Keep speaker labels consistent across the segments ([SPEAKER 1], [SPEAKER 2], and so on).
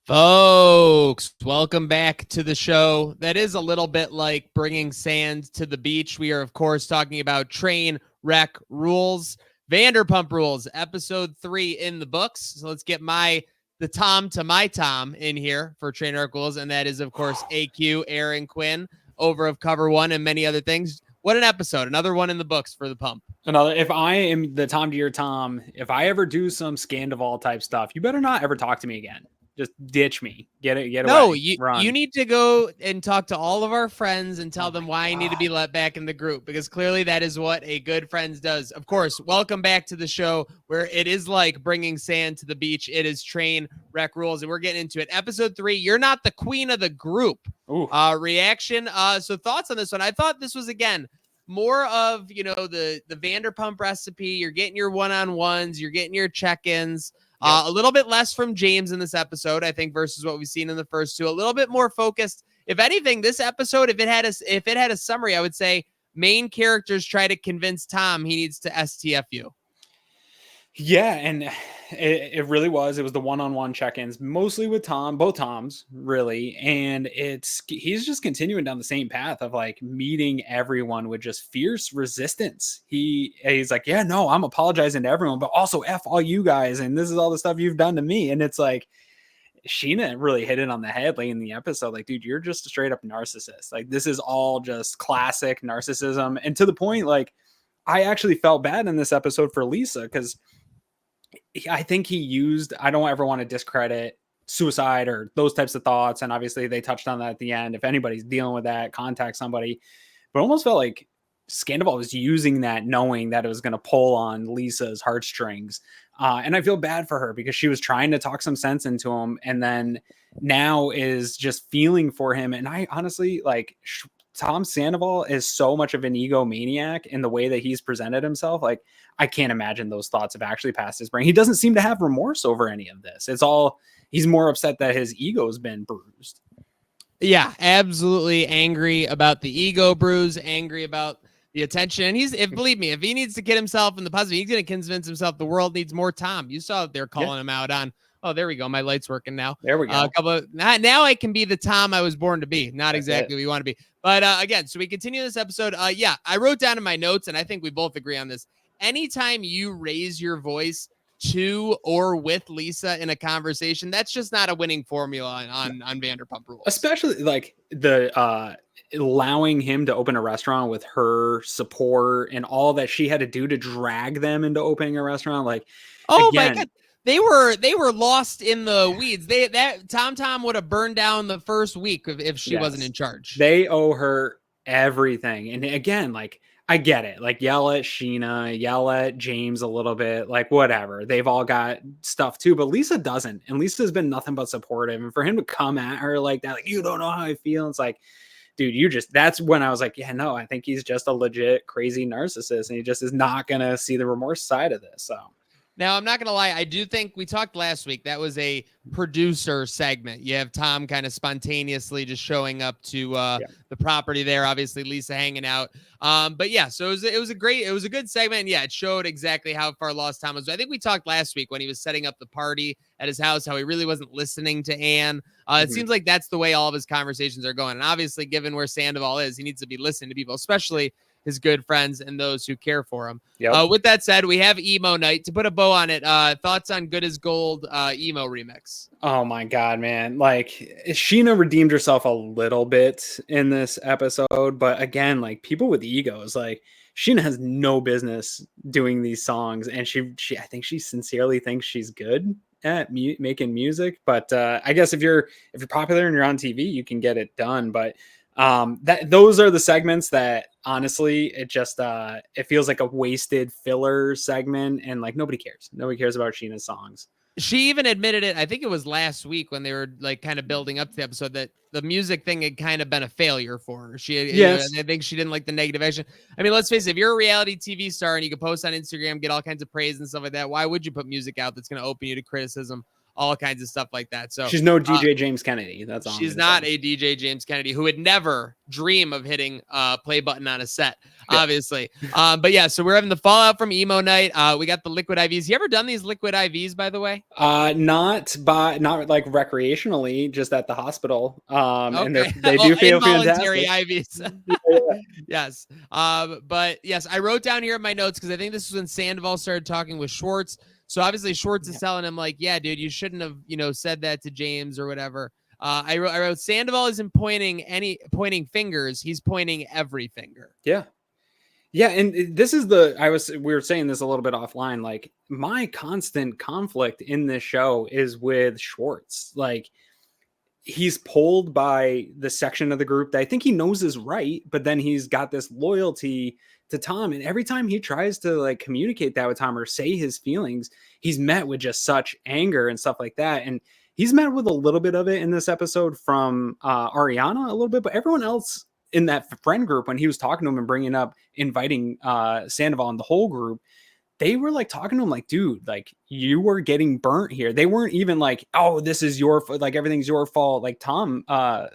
[SPEAKER 1] Folks, welcome back to the show. That is a little bit like bringing sand to the beach. We are, of course, talking about Trainwreck Rules, Vanderpump Rules, episode 3 in the books. So let's get the Tom to my Tom in here for Trainwreck Rules, and that is, of course, AQ, Aaron Quinn, over of Cover 1 and many other things. What an episode. Another one in the books for the pump.
[SPEAKER 2] If I am the Tom to your Tom, if I ever do some Scandival type stuff, you better not ever talk to me again. Just ditch me. Get away.
[SPEAKER 1] No, you need to go and talk to all of our friends and tell them why I need to be let back in the group, because clearly that is what a good friend does. Of course, welcome back to the show where it is like bringing sand to the beach. It is Trainwreck Rules, and we're getting into it. Episode 3, you're not the queen of the group. Reaction. So thoughts on this one? I thought this was, again, more of, the Vanderpump recipe. You're getting your one-on-ones. You're getting your check-ins. A little bit less from James in this episode, I think, versus what we've seen in the first two. A little bit more focused. If anything, this episode, if it had a summary, I would say main characters try to convince Tom he needs to STFU.
[SPEAKER 2] Yeah, and it really was. It was the one-on-one check-ins, mostly with Tom, both Toms, really. And he's just continuing down the same path of like meeting everyone with just fierce resistance. He's like, yeah, no, I'm apologizing to everyone, but also F all you guys, and this is all the stuff you've done to me. And it's like, Sheena really hit it on the head late in the episode. Like, dude, you're just a straight up narcissist. Like, this is all just classic narcissism. And to the point, like, I actually felt bad in this episode for Lisa, because I think I don't ever want to discredit suicide or those types of thoughts. And obviously they touched on that at the end. If anybody's dealing with that, contact somebody. But almost felt like Scandival was using that, knowing that it was going to pull on Lisa's heartstrings. And I feel bad for her, because she was trying to talk some sense into him, and then now is just feeling for him. And I honestly, like, Tom Sandoval is so much of an egomaniac in the way that he's presented himself. Like, I can't imagine those thoughts have actually passed his brain. He doesn't seem to have remorse over any of this. He's more upset that his ego's been bruised.
[SPEAKER 1] Yeah, absolutely angry about the ego bruise, angry about the attention. And believe me, if he needs to get himself in the positive, he's going to convince himself the world needs more Tom. You saw they're calling him out on, oh, there we go. My light's working now.
[SPEAKER 2] There we go.
[SPEAKER 1] Now I can be the Tom I was born to be. Not exactly what you want to be. But again, so we continue this episode. I wrote down in my notes, and I think we both agree on this. Anytime you raise your voice to or with Lisa in a conversation, that's just not a winning formula on Vanderpump Rules.
[SPEAKER 2] Especially like the allowing him to open a restaurant with her support and all that she had to do to drag them into opening a restaurant. Like,
[SPEAKER 1] oh my God. They were lost in the weeds. Tom would have burned down the first week if she wasn't in charge.
[SPEAKER 2] They owe her everything. And again, like, I get it. Like, yell at Sheena, yell at James a little bit, like, whatever. They've all got stuff too, but Lisa doesn't. And Lisa's been nothing but supportive. And for him to come at her like that, like, you don't know how I feel. It's like, dude, that's when I was like, yeah, no, I think he's just a legit crazy narcissist, and he just is not going to see the remorse side of this. So.
[SPEAKER 1] Now, I'm not going to lie. I do think we talked last week. That was a producer segment. You have Tom kind of spontaneously just showing up to the property there. Obviously, Lisa hanging out. But yeah, so it was a good segment. And yeah, it showed exactly how far lost Tom was. I think we talked last week when he was setting up the party at his house, how he really wasn't listening to Anne. It seems like that's the way all of his conversations are going. And obviously, given where Sandoval is, he needs to be listening to people, especially his good friends and those who care for him.
[SPEAKER 2] Yep.
[SPEAKER 1] With that said, we have emo night. To put a bow on it, thoughts on Good as Gold emo remix?
[SPEAKER 2] Oh my God, man. Like, Sheena redeemed herself a little bit in this episode, but again, like, people with egos, like, Sheena has no business doing these songs, and she I think she sincerely thinks she's good at making music. But I guess if you're popular and you're on TV, you can get it done. But those are the segments that honestly, it just it feels like a wasted filler segment, and like nobody cares about Sheena's songs.
[SPEAKER 1] She even admitted it. I think it was last week when they were like kind of building up to the episode, that the music thing had kind of been a failure for her. I think she didn't like the negative action. I mean, let's face it, if you're a reality TV star and you can post on Instagram, get all kinds of praise and stuff like that, why would you put music out that's going to open you to criticism all kinds of stuff like that. So
[SPEAKER 2] she's no DJ James Kennedy. That's all.
[SPEAKER 1] She's not a DJ James Kennedy who would never dream of hitting play button on a set, obviously. But yeah, so we're having the fallout from emo night. We got the liquid IVs. You ever done these liquid IVs, by the way?
[SPEAKER 2] Not like recreationally, just at the hospital. And they
[SPEAKER 1] well,
[SPEAKER 2] do feel
[SPEAKER 1] involuntary
[SPEAKER 2] fantastic.
[SPEAKER 1] IVs. Yes. But yes, I wrote down here in my notes because I think this was when Sandoval started talking with Schwartz. So obviously Schwartz is telling him like, yeah, dude, you shouldn't have, said that to James or whatever. I wrote Sandoval isn't pointing fingers. He's pointing every finger.
[SPEAKER 2] Yeah. Yeah. And this is we were saying this a little bit offline. Like my constant conflict in this show is with Schwartz. Like he's pulled by the section of the group that I think he knows is right, but then he's got this loyalty to Tom. And every time he tries to like communicate that with Tom or say his feelings, he's met with just such anger and stuff like that. And he's met with a little bit of it in this episode from Ariana a little bit, but everyone else in that friend group, when he was talking to him and bringing up inviting Sandoval and the whole group, they were like talking to him like, dude, like you were getting burnt here. They weren't even like, oh, this is your like everything's your fault. Like Tom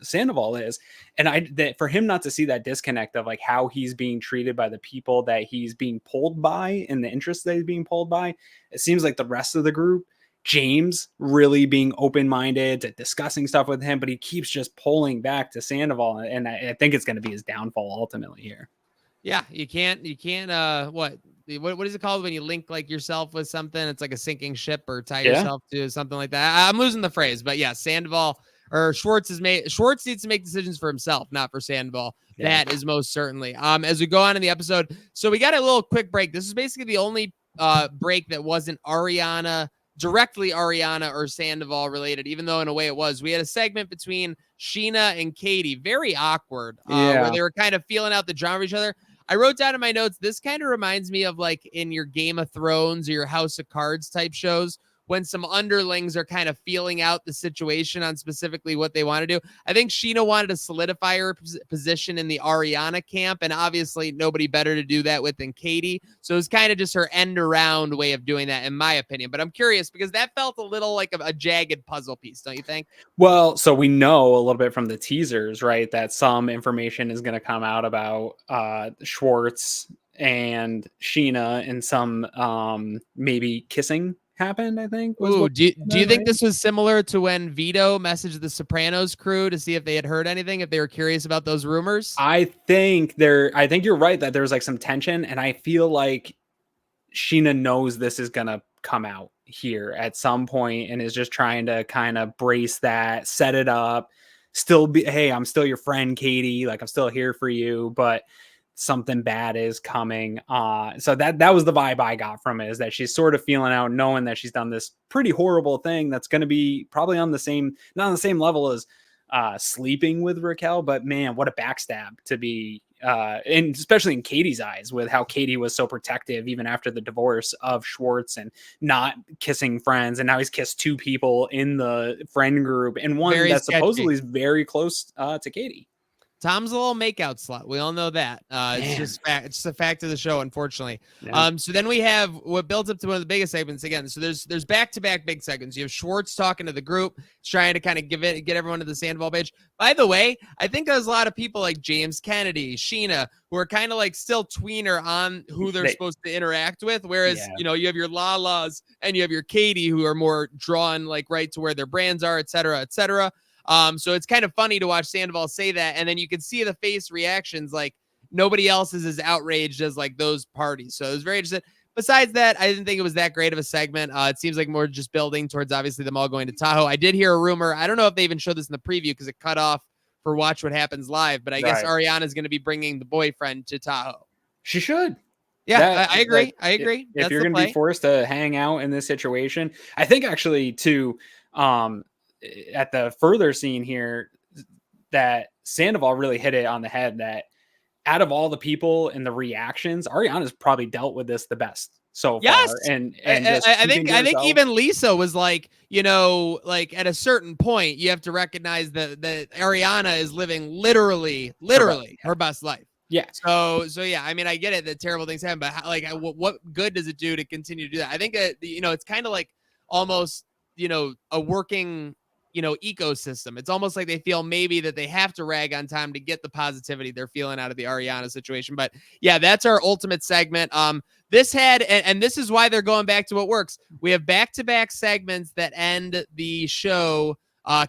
[SPEAKER 2] Sandoval is. And for him not to see that disconnect of like how he's being treated by the people that he's being pulled by and the interests that he's being pulled by, it seems like the rest of the group, James really being open-minded to discussing stuff with him, but he keeps just pulling back to Sandoval. And I think it's going to be his downfall ultimately here.
[SPEAKER 1] Yeah, you can't what is it called when you link like yourself with something? It's like a sinking ship or tie yourself to something like that. I'm losing the phrase, but yeah, Sandoval or Schwartz needs to make decisions for himself, not for Sandoval. Yeah. That is most certainly. As we go on in the episode, so we got a little quick break. This is basically the only break that wasn't directly Ariana or Sandoval related, even though in a way it was. We had a segment between Sheena and Katie, very awkward, where they were kind of feeling out the drama of each other. I wrote down in my notes, this kind of reminds me of like in your Game of Thrones or your House of Cards type shows, when some underlings are kind of feeling out the situation on specifically what they want to do. I think Sheena wanted to solidify her position in the Ariana camp, and obviously nobody better to do that with than Katie. So it was kind of just her end around way of doing that, in my opinion. But I'm curious because that felt a little like a jagged puzzle piece, don't you think?
[SPEAKER 2] Well, so we know a little bit from the teasers, right, that some information is going to come out about Schwartz and Sheena and some maybe kissing happened, I think.
[SPEAKER 1] Do you think this was similar to when Vito messaged the Sopranos crew to see if they had heard anything, if they were curious about those rumors?
[SPEAKER 2] I think you're right that there's like some tension, and I feel like Sheena knows this is gonna come out here at some point and is just trying to kind of brace that, set it up, still be, hey, I'm still your friend, Katie, like I'm still here for you, but something bad is coming. So that was the vibe I got from it, is that she's sort of feeling out, knowing that she's done this pretty horrible thing that's going to be probably not on the same level as sleeping with Raquel, but man, what a backstab to be, and especially in Katie's eyes, with how Katie was so protective even after the divorce of Schwartz and not kissing friends, and now he's kissed two people in the friend group, and one that supposedly is very close to Katie.
[SPEAKER 1] Tom's a little makeout slut. We all know that. It's just fact. It's a fact of the show, unfortunately.
[SPEAKER 2] Yeah.
[SPEAKER 1] So then we have what builds up to one of the biggest segments again. So there's back-to-back big segments. You have Schwartz talking to the group, trying to kind of get everyone to the Sandoval page. By the way, I think there's a lot of people like James Kennedy, Sheena, who are kind of like still tweener on who they're supposed to interact with. Whereas, you have your Lalas and you have your Katie, who are more drawn like right to where their brands are, et cetera, et cetera. So it's kind of funny to watch Sandoval say that, and then you can see the face reactions, like nobody else is as outraged as like those parties. So it was very interesting. Besides that, I didn't think it was that great of a segment. It seems like more just building towards obviously them all going to Tahoe. I did hear a rumor. I don't know if they even showed this in the preview because it cut off for Watch What Happens Live, but I guess Ariana is going to be bringing the boyfriend to Tahoe.
[SPEAKER 2] She should.
[SPEAKER 1] Yeah, I agree. I agree.
[SPEAKER 2] If you're going to be forced to hang out in this situation, I think actually too, at the further scene here, that Sandoval really hit it on the head, that out of all the people and the reactions, Ariana's probably dealt with this the best so far. And
[SPEAKER 1] I think even Lisa was like, like at a certain point, you have to recognize that Ariana is living literally her best life.
[SPEAKER 2] Yeah.
[SPEAKER 1] So yeah, I mean, I get it that terrible things happen, but what good does it do to continue to do that? I think it's kind of like almost, a working, ecosystem. It's almost like they feel maybe that they have to rag on Tom to get the positivity they're feeling out of the Ariana situation. But yeah, that's our ultimate segment. This had, and this is why they're going back to what works. We have back-to-back segments that end the show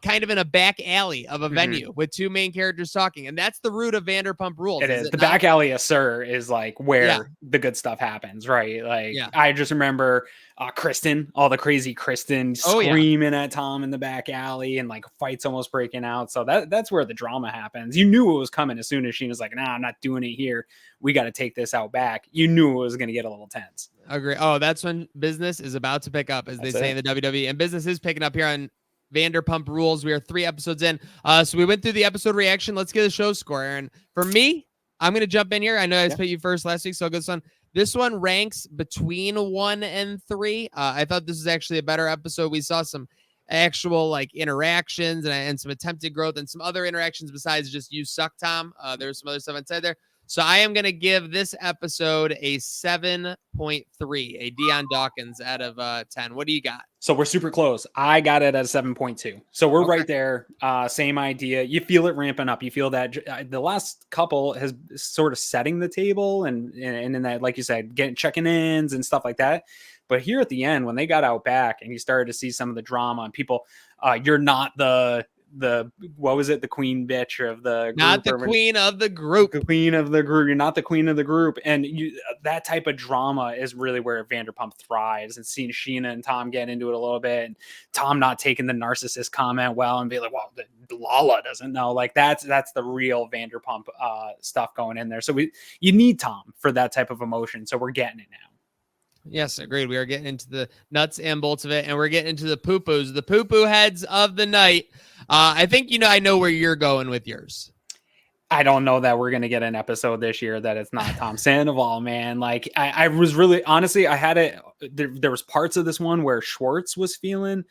[SPEAKER 1] kind of in a back alley of a venue with two main characters talking. And that's the root of Vanderpump Rules.
[SPEAKER 2] It is. The
[SPEAKER 1] not?
[SPEAKER 2] back alley of Sir is like where the good stuff happens, right? Like I just remember Kristen, all the crazy Kristen screaming at Tom in the back alley and like fights almost breaking out. So that's where the drama happens. You knew it was coming as soon as she was like, nah, I'm not doing it here. We got to take this out back. You knew it was going to get a little tense.
[SPEAKER 1] Agree. Oh, that's when business is about to pick up, as they say in the WWE. And business is picking up here on Vanderpump Rules. We are 3 episodes in. So we went through the episode reaction. Let's get a show score, Aaron. For me, I'm going to jump in here. I know I put you first last week, so I'll go this one. This one ranks between 1 and 3. I thought this was actually a better episode. We saw some actual like interactions and some attempted growth and some other interactions besides just you suck, Tom. There's some other stuff inside there. So I am going to give this episode a 7.3, a Dion Dawkins out of 10. What do you got?
[SPEAKER 2] So we're super close. I got it at 7.2. So we're right there. Same idea. You feel it ramping up. You feel that the last couple has sort of setting the table and in that, like you said, checking ins and stuff like that. But here at the end, when they got out back and you started to see some of the drama and people, you're not the what was it, the queen bitch of the group,
[SPEAKER 1] not the queen of the group,
[SPEAKER 2] you're not the queen of the group, and that type of drama is really where Vanderpump thrives. And seeing Sheena and Tom get into it a little bit, and Tom not taking the narcissist comment well and be like, well, Lala doesn't know, like that's the real Vanderpump stuff going in there. So you need Tom for that type of emotion, so we're getting it now.
[SPEAKER 1] Yes, agreed. We are getting into the nuts and bolts of it, and we're getting into the poo-poos, the poo-poo heads of the night. I think, I know where you're going with yours.
[SPEAKER 2] I don't know that we're going to get an episode this year that it's not Tom Sandoval, man. Like I was really, honestly, I had it. There was parts of this one where Schwartz was feeling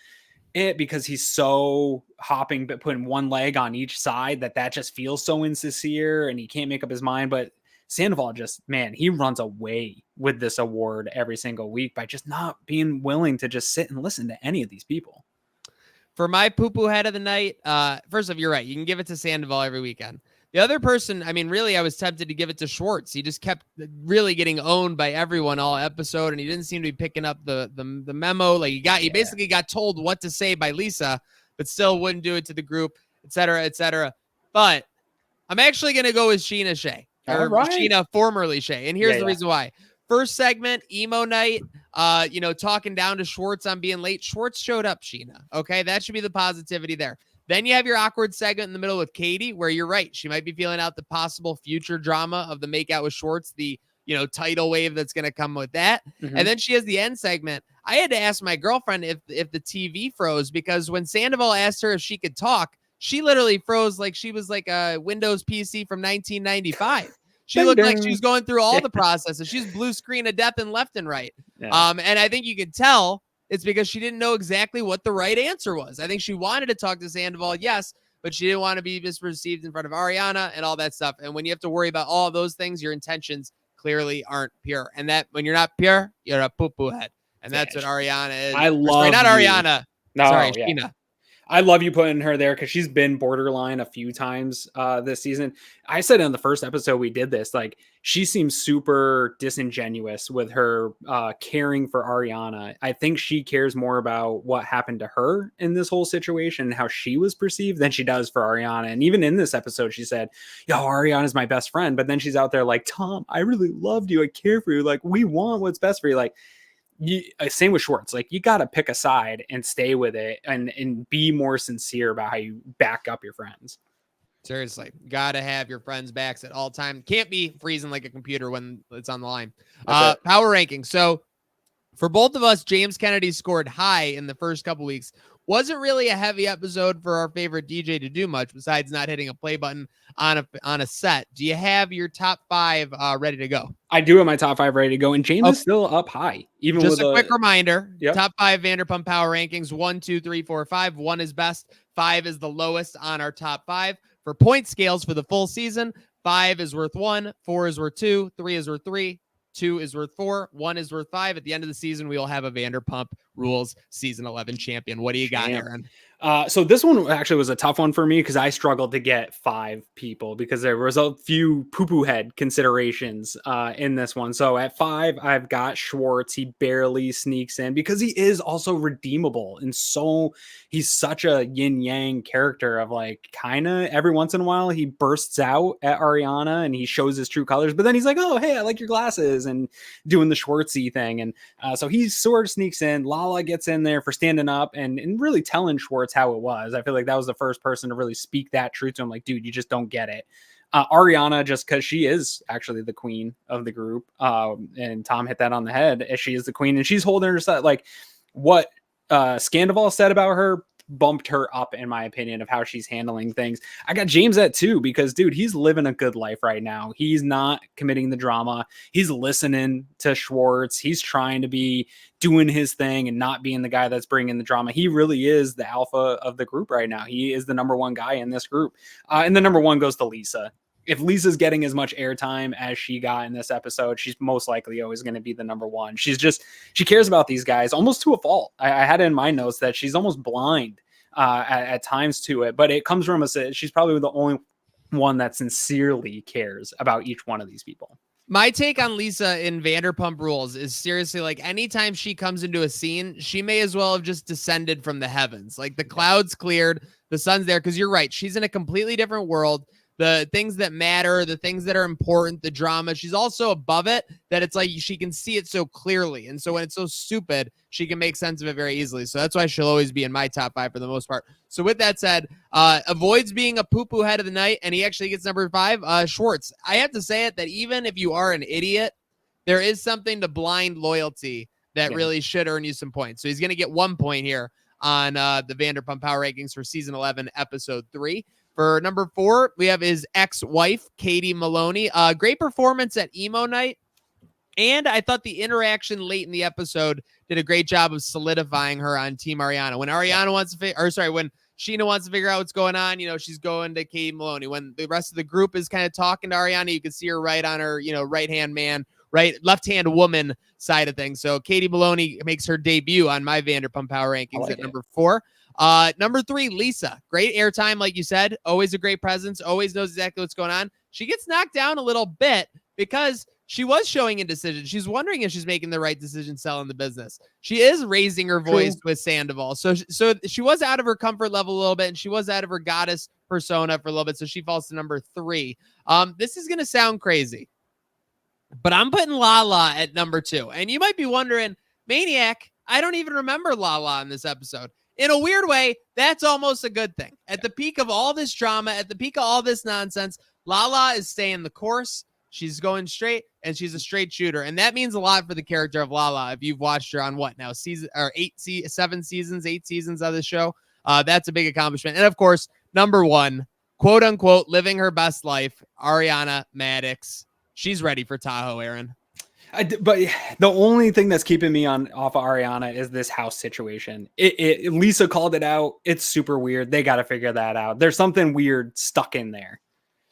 [SPEAKER 2] it because he's so hopping, but putting one leg on each side that just feels so insincere and he can't make up his mind. But Sandoval just, man, he runs away with this award every single week by just not being willing to just sit and listen to any of these people.
[SPEAKER 1] For my poo-poo head of the night, first off, you're right. You can give it to Sandoval every weekend. The other person, I mean, really, I was tempted to give it to Schwartz. He just kept really getting owned by everyone all episode, and he didn't seem to be picking up the memo. Like he basically got told what to say by Lisa, but still wouldn't do it to the group, et cetera, et cetera. But I'm actually going to go with Sheena Shea. Sheena, formerly Shea. And here's the reason why. First segment, emo night, talking down to Schwartz on being late. Schwartz showed up, Sheena. Okay, that should be the positivity there. Then you have your awkward segment in the middle with Katie, where you're right. She might be feeling out the possible future drama of the makeout with Schwartz, the tidal wave that's going to come with that. Mm-hmm. And then she has the end segment. I had to ask my girlfriend if the TV froze, because when Sandoval asked her if she could talk, she literally froze like she was like a Windows PC from 1995. She looked like she was going through all the processes. She's blue screen of death and left and right. Yeah. And I think you could tell it's because she didn't know exactly what the right answer was. I think she wanted to talk to Sandoval, yes, but she didn't want to be misperceived in front of Ariana and all that stuff. And when you have to worry about all of those things, your intentions clearly aren't pure. And that when you're not pure, you're a poo-poo head. And that's what Ariana is.
[SPEAKER 2] I love
[SPEAKER 1] not Ariana. No, sorry, Sheena.
[SPEAKER 2] I love you putting her there because she's been borderline a few times this season. I said in the first episode we did this, like she seems super disingenuous with her caring for Ariana. I think she cares more about what happened to her in this whole situation and how she was perceived than she does for Ariana. And even in this episode, she said, yo, Ariana's my best friend. But then she's out there like, Tom, I really loved you. I care for you. Like, we want what's best for you. Like, same with Schwartz. Like, you got to pick a side and stay with it and be more sincere about how you back up your friends.
[SPEAKER 1] Seriously, got to have your friends' backs at all time. Can't be freezing like a computer when it's on the line. Power ranking. So for both of us, James Kennedy scored high in the first couple weeks. Wasn't really a heavy episode for our favorite DJ to do much besides not hitting a play button on a set. Do you have your top 5 ready to go?
[SPEAKER 2] I do have my top 5 ready to go, and James is still up high. Even
[SPEAKER 1] just with a quick reminder: top 5 Vanderpump Power rankings: 1, 2, 3, 4, 5. 1 is best, 5 is the lowest on our top 5. For point scales for the full season, 5 is worth 1, 4 is worth 2, 3 is worth 3, 2 is worth 4, 1 is worth 5. At the end of the season, we will have a Vanderpump Rules season 11 champion. What do you got, Aaron?
[SPEAKER 2] So this one actually was a tough one for me because I struggled to get 5 people because there was a few poo-poo head considerations in this one. So at 5, I've got Schwartz. He barely sneaks in because he is also redeemable. And so he's such a yin-yang character of like kind of every once in a while he bursts out at Ariana and he shows his true colors. But then he's like, oh, hey, I like your glasses and doing the Schwartzy thing. And so he sort of sneaks in. Lala gets in there for standing up and really telling Schwartz how it was. I feel like that was the first person to really speak that truth to him. Like, dude, you just don't get it. Ariana, just because she is actually the queen of the group, and Tom hit that on the head, as she is the queen, and she's holding her set. Like what Scandival said about her bumped her up in my opinion of how she's handling things. I got James at 2 because dude, he's living a good life right now. He's not committing the drama. He's listening to Schwartz. He's trying to be doing his thing and not being the guy that's bringing the drama. He really is the alpha of the group right now. He is the number 1 guy in this group. And the number 1 goes to Lisa. If Lisa's getting as much airtime as she got in this episode, she's most likely always going to be the number 1. She cares about these guys almost to a fault. I had it in my notes that she's almost blind at times to it, but it comes from she's probably the only one that sincerely cares about each one of these people.
[SPEAKER 1] My take on Lisa in Vanderpump Rules is seriously like anytime she comes into a scene, she may as well have just descended from the heavens. Like the clouds cleared, the sun's there, because you're right. She's in a completely different world. The things that matter, the things that are important, the drama, she's also above it that it's like she can see it so clearly. And so when it's so stupid, she can make sense of it very easily. So that's why she'll always be in my top 5 for the most part. So with that said, avoids being a poo-poo head of the night, and he actually gets number 5, Schwartz. I have to say it that even if you are an idiot, there is something to blind loyalty that really should earn you some points. So he's going to get 1 point here on the Vanderpump Power Rankings for season 11, episode 3. For number 4, we have his ex-wife, Katie Maloney. Great performance at emo night. And I thought the interaction late in the episode did a great job of solidifying her on Team Ariana. When Ariana wants to when Sheena wants to figure out what's going on, she's going to Katie Maloney. When the rest of the group is kind of talking to Ariana, you can see her right on her, right-hand man, left-hand woman side of things. So Katie Maloney makes her debut on my Vanderpump Power Rankings at number 4. Number 3, Lisa. Great airtime, like you said. Always a great presence. Always knows exactly what's going on. She gets knocked down a little bit because she was showing indecision. She's wondering if she's making the right decision selling the business. She is raising her voice with Sandoval. So she was out of her comfort level a little bit, and she was out of her goddess persona for a little bit. So she falls to number 3. This is going to sound crazy, but I'm putting Lala at number 2. And you might be wondering, Maniac, I don't even remember Lala in this episode. In a weird way, that's almost a good thing. At the peak of all this drama, at the peak of all this nonsense, Lala is staying the course. She's going straight, and she's a straight shooter. And that means a lot for the character of Lala. If you've watched her on 8 seasons of the show, that's a big accomplishment. And of course, number 1, quote unquote, living her best life, Ariana Madix. She's ready for Tahoe, Aaron.
[SPEAKER 2] But the only thing that's keeping me off of Ariana is this house situation. Lisa called it out. It's super weird. They got to figure that out. There's something weird stuck in there.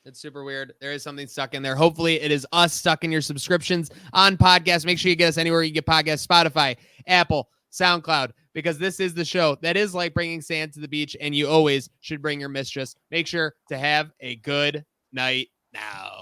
[SPEAKER 1] It's super weird. There is something stuck in there. Hopefully it is us stuck in your subscriptions on podcasts. Make sure you get us anywhere you get podcasts, Spotify, Apple, SoundCloud, because this is the show that is like bringing sand to the beach, and you always should bring your mistress. Make sure to have a good night now.